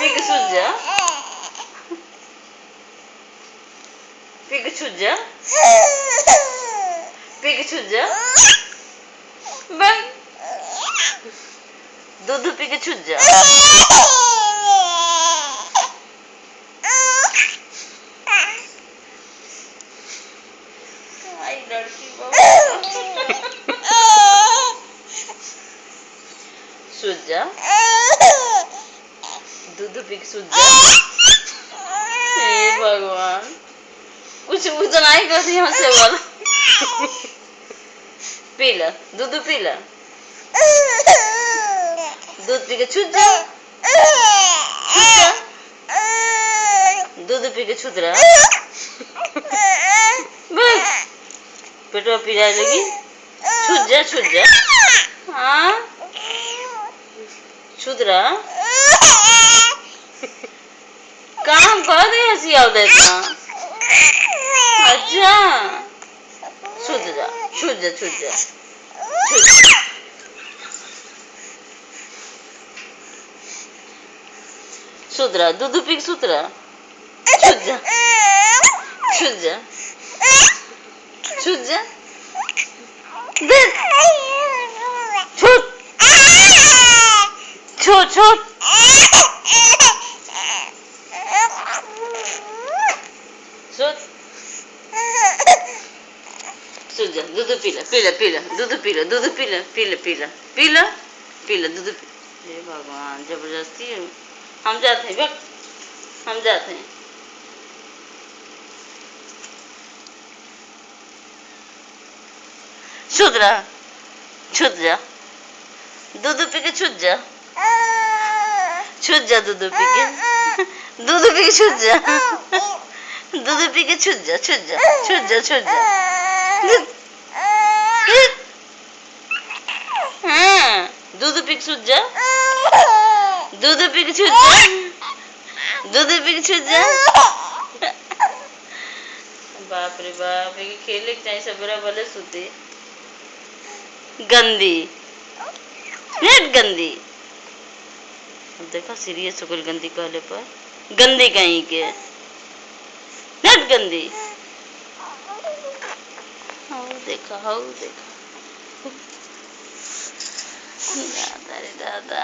Pig suja. Pig suja. Pig suja. Bang. दूध P के छूट जा। आई लड़की सूझ जा। दूध पी के सूझ जा। हे भगवान, कुछ नहीं कर यहाँ से बोला। पी ला, दूध पी ला। दूध पी के छूट जा। दूध पी के छूट रहा। पेटवा पीड़ा लगी। छूट जा, छूट जा। हाँ, छूट रहा। काम कर दे हंसी आओ देता। अच्छा, छूट जा, छूट जा, छूट जा, छूट जा। सुधरा, दूध पी सुधरा। छूट जा, छूट जा, छूट जा। छूट, छूट, छूट। छूट, छूट जा। दूध पी ला, पी ला, पी ला, दूध पी ला, दूध पी ला, पी ला, पी ला, पी ला, पी ला, दूध पी। हे भगवान, जबरदस्ती है। हम जाते हैं, हम जाते हैं। छूट रहा, छूट जा। दूध पी के छूट जा। छूट जा, दूध पी के। दूध पी के छूट जा। दूध पी के छूट जा, छूट जा, छूट जा, छूट जा। हाँ, दूध पी के छूट जा। दूध पी के छूट जा। दूध पी के छूट जा। बाप रे बाप, ये खेले चाहिए सबरा भले सुते। गंदी, नेट गंदी। अब देखा सीरियस हो गई गंदी कहले पर। गंदी कहीं के, नेट गंदी। हाउ देखा, हाउ देखा। दादा रे दादा।